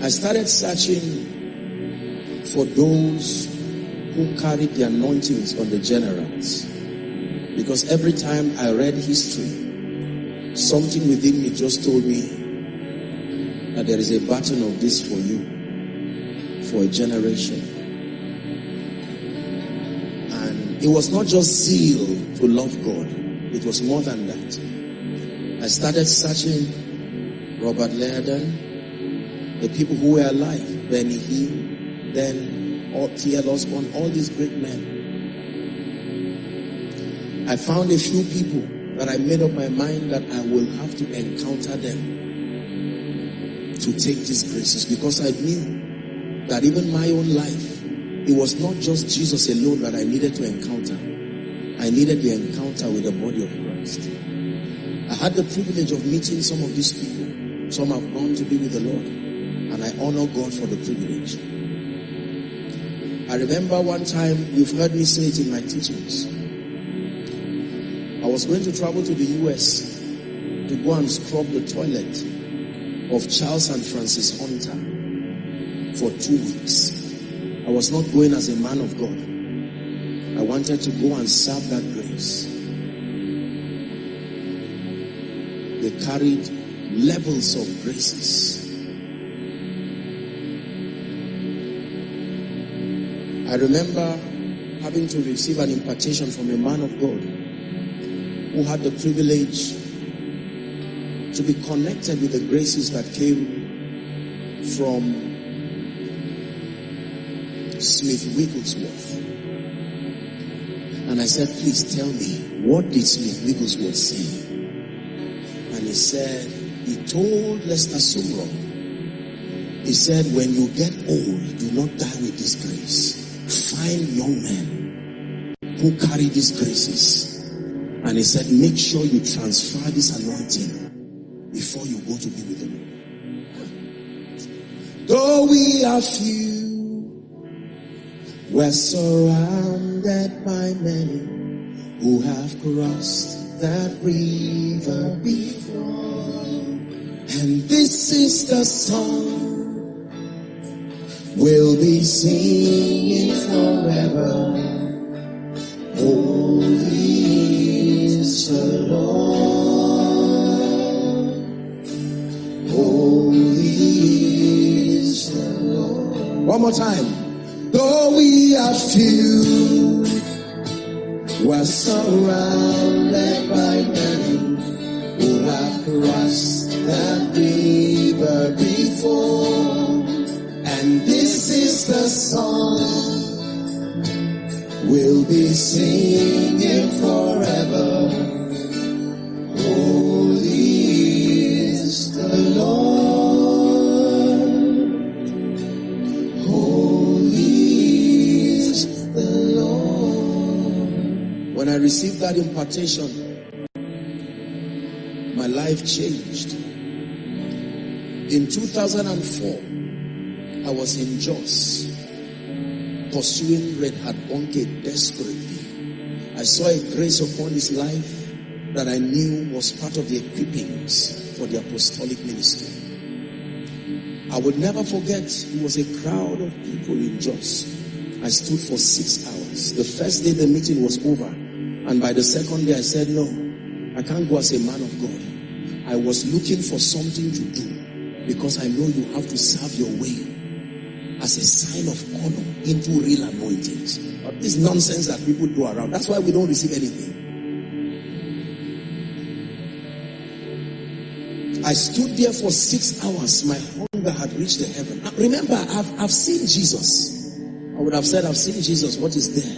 I started searching for those who carried the anointings on the generals. Because every time I read history, something within me just told me that there is a baton of this for you, for a generation. And it was not just zeal to love God. It was more than that. I started searching Robert Liardon, the people who were alive, Benny Hinn, then T.L. Osborne, all these great men. I found a few people that I made up my mind that I will have to encounter them to take these graces, because I knew that even my own life, it was not just Jesus alone that I needed to encounter. I needed the encounter with the body of Christ. I had the privilege of meeting some of these people. Some have gone to be with the Lord, and I honor God for the privilege. I remember one time, you've heard me say it in my teachings, I was going to travel to the US to go and scrub the toilet of Charles and Francis Hunter for 2 weeks. I was not going as a man of God. I wanted to go and serve that grace. They carried levels of graces. I remember having to receive an impartation from a man of God who had the privilege to be connected with the graces that came from Smith Wigglesworth. And I said, please tell me, what did Smith Wigglesworth say? And he said, he told Lester Sumrall, he said, when you get old, do not die with this grace. Find young men who carry these graces. And he said, make sure you transfer this anointing before you go to be with the Lord. Though we are few, we're surrounded by many who have crossed that river before. And this is the song we'll be singing forever. Holy is the Lord. Holy is the Lord. One more time. Though we are few, we're surrounded by many who have crossed that river before. And this is the song we'll be singing forever. Holy is the Lord. Holy is the Lord. When I received that impartation, my life changed. In 2004, I was in Jos, pursuing Reinhard Bonnke desperately. I saw a grace upon his life that I knew was part of the equippings for the apostolic ministry. I would never forget, it was a crowd of people in Jos. I stood for 6 hours. The first day the meeting was over, and by the second day I said, no, I can't go as a man of God. I was looking for something to do, because I know you have to serve your way as a sign of honor into real anointings. But this nonsense that people do around, that's why we don't receive anything. I stood there for 6 hours. My hunger had reached the heaven. Now, remember, I've seen Jesus. I would have said, I've seen Jesus. What is there?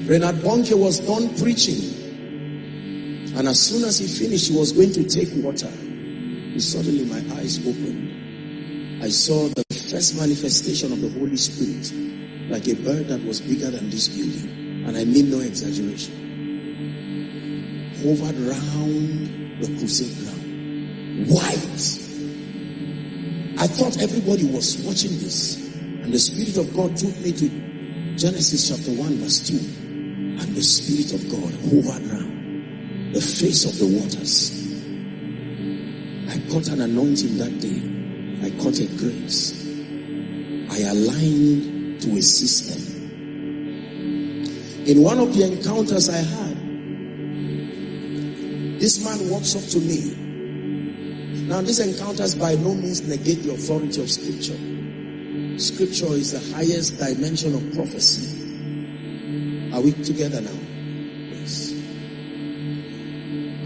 Reinhard Bonnke was done preaching. And as soon as he finished, he was going to take water. And suddenly my eyes opened. I saw the first manifestation of the Holy Spirit, like a bird that was bigger than this building. And I mean no exaggeration. Hovered round the crusade ground. White. I thought everybody was watching this. And the Spirit of God took me to Genesis chapter 1 verse 2. And the Spirit of God hovered round the face of the waters. caught an anointing that day. I caught a grace. I aligned to a system. In one of the encounters I had, this man walks up to me. Now, these encounters by no means negate the authority of Scripture. Scripture is the highest dimension of prophecy. Are we together now? Yes.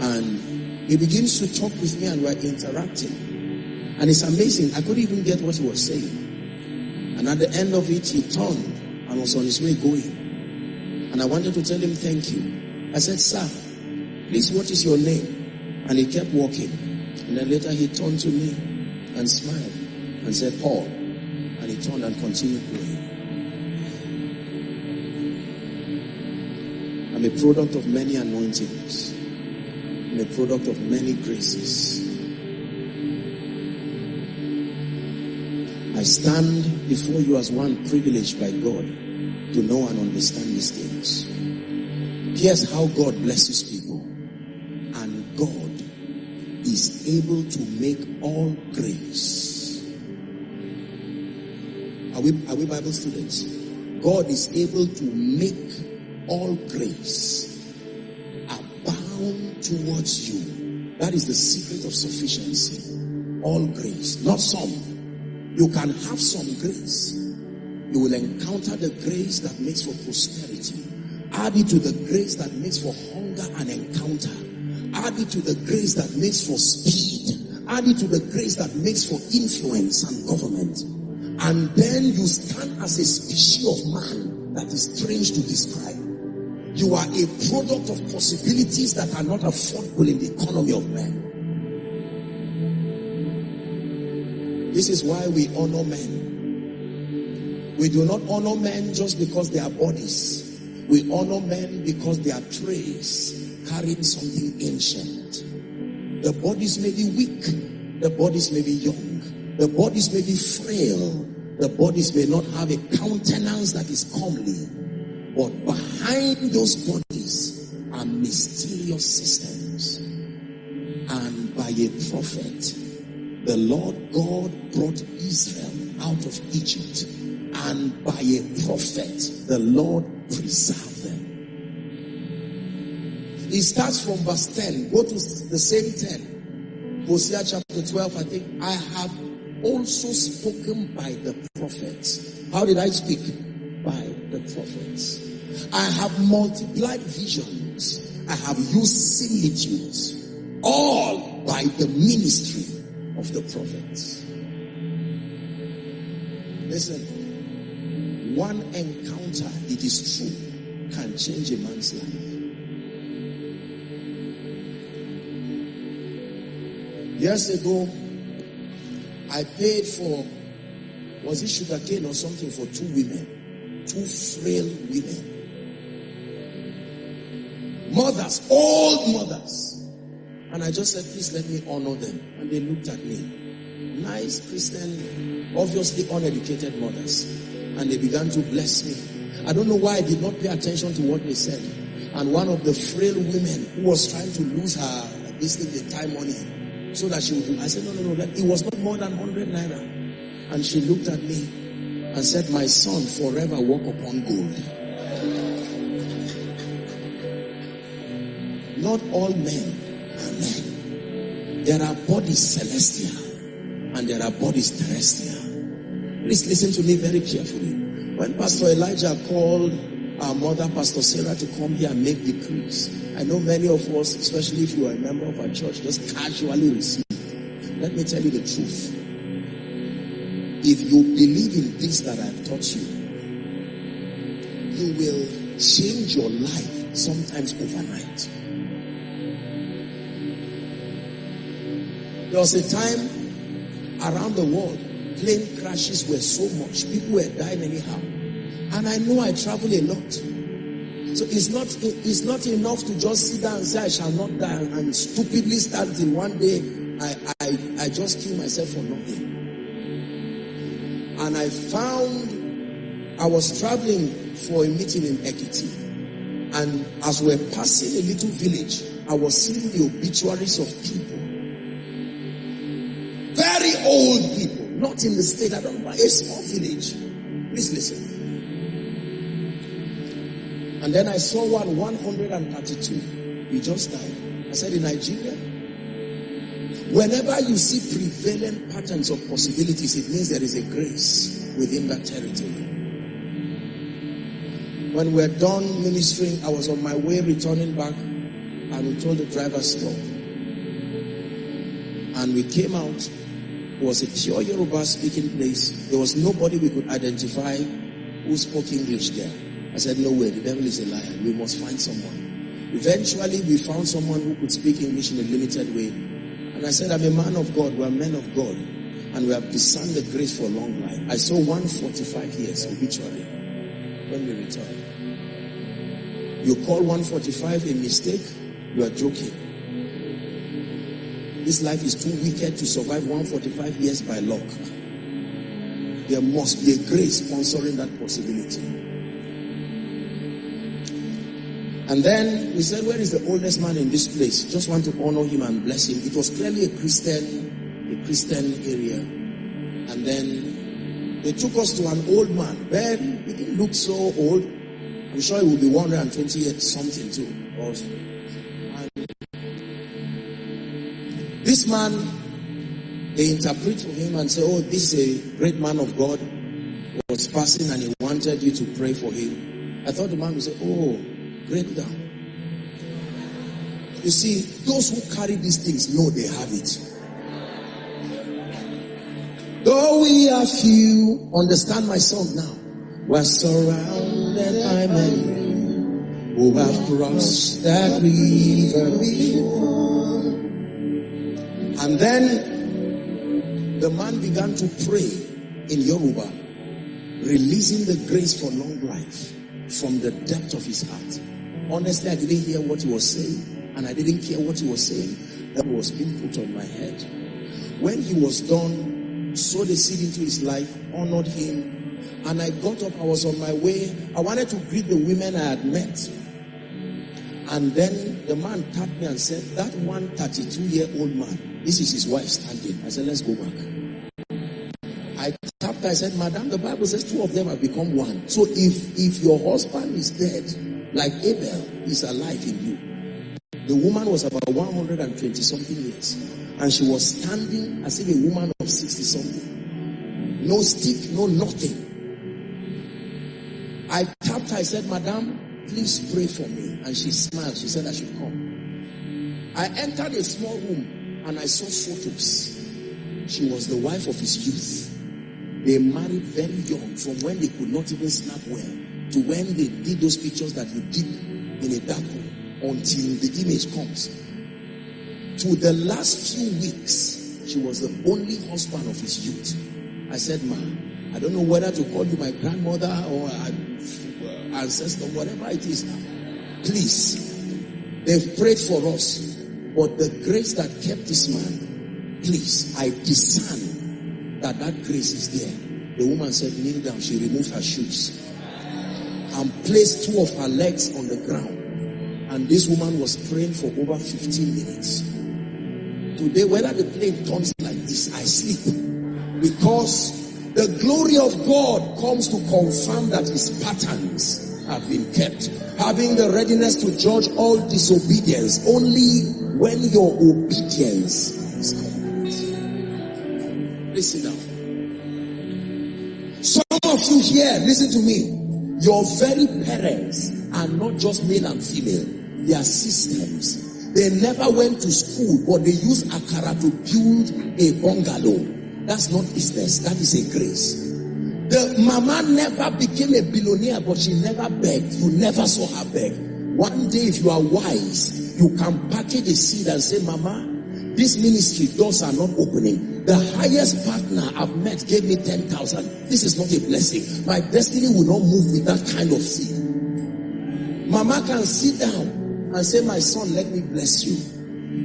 And he begins to talk with me and we're interacting. And it's amazing. I couldn't even get what he was saying. And at the end of it, he turned and was on his way going. And I wanted to tell him thank you. I said, sir, please, what is your name? And he kept walking. And then later he turned to me and smiled and said, Paul. And he turned and continued going. I'm a product of many anointings. I'm a product of many graces. I stand before you as one privileged by God to know and understand these things. Here's how God blesses people. And God is able to make all grace. Are we Bible students? God is able to make all grace abound towards you. That is the secret of sufficiency. All grace, not some. You can have some grace. You will encounter the grace that makes for prosperity. Add it to the grace that makes for hunger and encounter. Add it to the grace that makes for speed. Add it to the grace that makes for influence and government. And then you stand as a species of man that is strange to describe. You are a product of possibilities that are not affordable in the economy of men. This is why we honor men. We do not honor men just because they are bodies. We honor men because they are trays carrying something ancient. The bodies may be weak. The bodies may be young. The bodies may be frail. The bodies may not have a countenance that is comely. But behind those bodies are mysterious systems. And by a prophet, the Lord God brought Israel out of Egypt. And by a prophet, the Lord preserved them. It starts from verse 10. Go to the same 10. Hosea chapter 12, I think. I have also spoken by the prophets. How did I speak? By the prophets. I have multiplied visions. I have used similitudes. All by the ministry of the prophets. Listen, one encounter, it is true, can change a man's life. Years ago, I paid for, was it sugarcane or something, for two women, two frail women, mothers, old mothers. And I just said, please let me honor them. And they looked at me. Nice Christian, obviously uneducated mothers. And they began to bless me. I don't know why I did not pay attention to what they said. And one of the frail women who was trying to lose her business, the time money, so that she would do, I said, no, it was not more than 100 naira. And she looked at me and said, my son, forever walk upon gold. Not all men. Amen. There are bodies celestial and there are bodies terrestrial. Please listen to me very carefully. When Pastor Elijah called our mother, Pastor Sarah, to come here and make decrees, I know many of us, especially if you are a member of our church, just casually receive. Let me tell you the truth. If you believe in this that I've taught you, you will change your life sometimes overnight. There was a time around the world, plane crashes were so much. People were dying anyhow. And I know I travel a lot. So it's not enough to just sit down and say I shall not die and stupidly start till one day I just kill myself for nothing. And I found I was traveling for a meeting in Ekiti. And as we were passing a little village, I was seeing the obituaries of people. Very old people, not in the state, I don't know, a small village. Please listen. And then I saw 132. He just died. I said, in Nigeria, whenever you see prevalent patterns of possibilities, it means there is a grace within that territory. When we're done ministering, I was on my way returning back, and we told the driver stop. And we came out. It was a pure Yoruba speaking place. There was nobody we could identify who spoke English there. I said, no way, the devil is a liar. We must find someone. Eventually, we found someone who could speak English in a limited way. And I said, I'm a man of God. We are men of God. And we have discerned the grace for long life. I saw 145 years obituary when we returned. You call 145 a mistake, you are joking. This life is too wicked to survive 145 years by luck. There must be a grace sponsoring that possibility. And then we said, where is the oldest man in this place? Just want to honor him and bless him. It was clearly a Christian area. And then they took us to an old man. Very, he didn't look so old. I'm sure he would be 120 years something too. And this man, they interpret for him and say, oh, this is a great man of God who was passing and he wanted you to pray for him. I thought the man would say, oh, break down. You see, those who carry these things know they have it. Though we are few, understand my song now. We're surrounded by men who have crossed that river before. And then the man began to pray in Yoruba, releasing the grace for long life from the depth of his heart. Honestly, I didn't hear what he was saying, and I didn't care what he was saying. That was being put on my head. When he was done, sowed a seed into his life, honored him, and I got up, I was on my way. I wanted to greet the women I had met. And then the man tapped me and said, that 132-year-old man, this is his wife standing. I said, let's go back. I tapped, I said, madam, the Bible says two of them have become one. So if your husband is dead, like Abel, he's alive in you. The woman was about 120 something years. And she was standing as if a woman of 60 something. No stick, no nothing. I tapped her, I said, madam, please pray for me. And she smiled. She said I should come. I entered a small room and I saw photos. She was the wife of his youth. They married very young, from when they could not even snap well to when they did those pictures that you dip in a dark room until the image comes. To the last few weeks, she was the only husband of his youth. I said, ma, I don't know whether to call you my grandmother or ancestor, whatever it is. Please, they've prayed for us, but the grace that kept this man, please, I discern that grace is there. The woman said, kneel down. She removed her shoes and placed two of her legs on the ground. And this woman was praying for over 15 minutes. Today, whether the plane turns like this, I sleep. Because the glory of God comes to confirm that his patterns have been kept. Having the readiness to judge all disobedience only when your obedience is complete. Listen now. Some of you here, listen to me. Your very parents are not just male and female. They are systems. They never went to school, but they use akara to build a bungalow. That's not business. That is a grace. The mama never became a billionaire, but she never begged. You never saw her beg. One day, if you are wise, you can package a seed and say, mama, this ministry doors are not opening. The highest partner I've met gave me 10,000. This is not a blessing. My destiny will not move with that kind of seed. Mama can sit down and say, my son, let me bless you.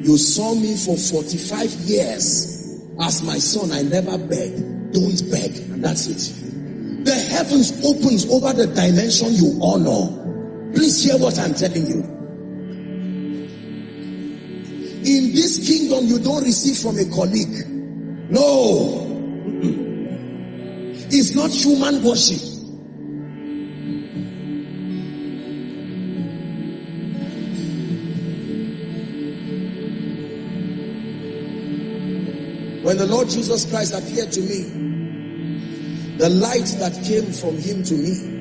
You saw me for 45 years. As my son, I never beg. Don't beg. And that's it. The heavens opens over the dimension you honor. Please hear what I'm telling you. In this kingdom, you don't receive from a colleague. No. It's not human worship. When the Lord Jesus Christ appeared to me, the light that came from him to me,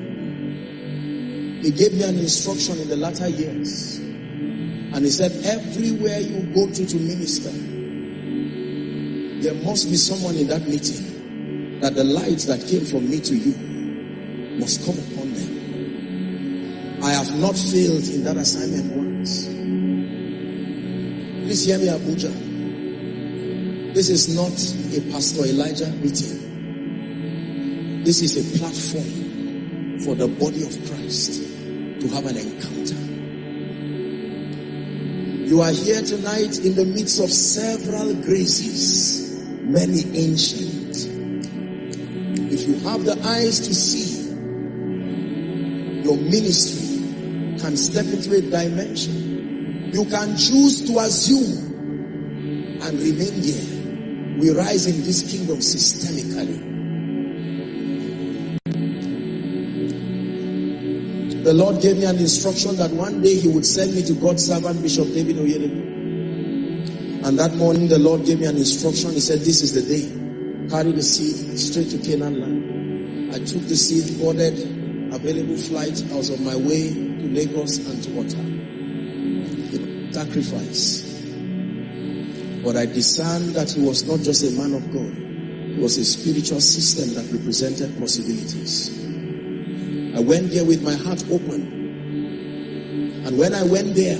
he gave me an instruction in the latter years. And he said, everywhere you go to minister, there must be someone in that meeting that the light that came from me to you must come upon them. I have not failed in that assignment once. Please hear me, Abuja. This is not a Pastor Elijah meeting. This is a platform for the body of Christ to have an encounter. You are here tonight in the midst of several graces, many ancient. If you have the eyes to see, your ministry can step into a dimension. You can choose to assume and remain there. We rise in this kingdom systemically. The Lord gave me an instruction that one day he would send me to God's servant Bishop David Oyedepo. And that morning the Lord gave me an instruction. He said, this is the day. Carry the seed straight to Canaan land. I took the seed, ordered available flight. I was on my way to Lagos and to Ota. Sacrifice. But I discerned that he was not just a man of God. It was a spiritual system that represented possibilities. I went there with my heart open. And when I went there,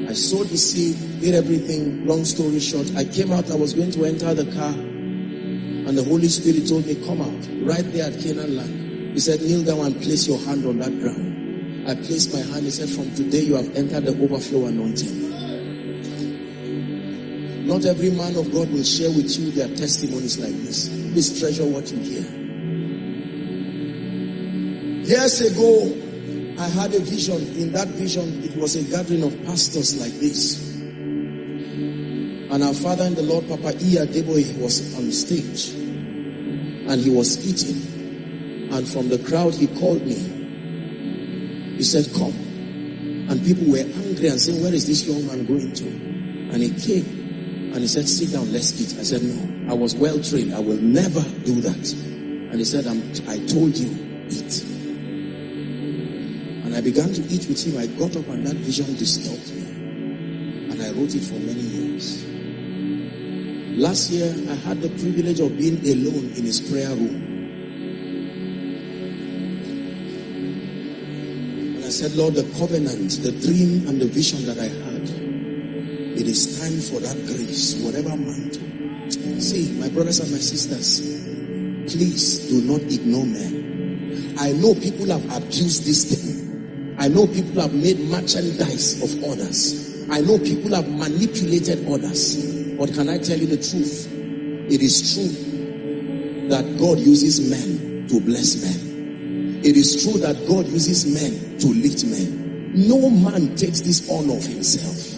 I sowed the seed, did everything. Long story short, I came out, I was going to enter the car. And the Holy Spirit told me, come out, right there at Canaan land. He said, kneel down and place your hand on that ground. I placed my hand. He said, from today you have entered the overflow anointing. Not every man of God will share with you their testimonies like this. Please treasure what you hear. Years ago, I had a vision. In that vision, it was a gathering of pastors like this. And our father in the Lord, Papa Iya Deboe, was on stage. And he was eating. And from the crowd, he called me. He said, come. And people were angry and saying, where is this young man going to? And he came and he said, sit down, let's eat. I said, no, I was well trained. I will never do that. And he said, I told you, eat. And I began to eat with him. I got up and that vision disturbed me. And I wrote it for many years. Last year, I had the privilege of being alone in his prayer room. I said, Lord, the covenant, the dream and the vision that I had, it is time for that grace, whatever mantle. See, my brothers and my sisters, please do not ignore men. I know people have abused this thing. I know people have made merchandise of others. I know people have manipulated others. But can I tell you the truth? It is true that God uses men to bless men. It is true that God uses men to lift men. No man takes this honor of himself.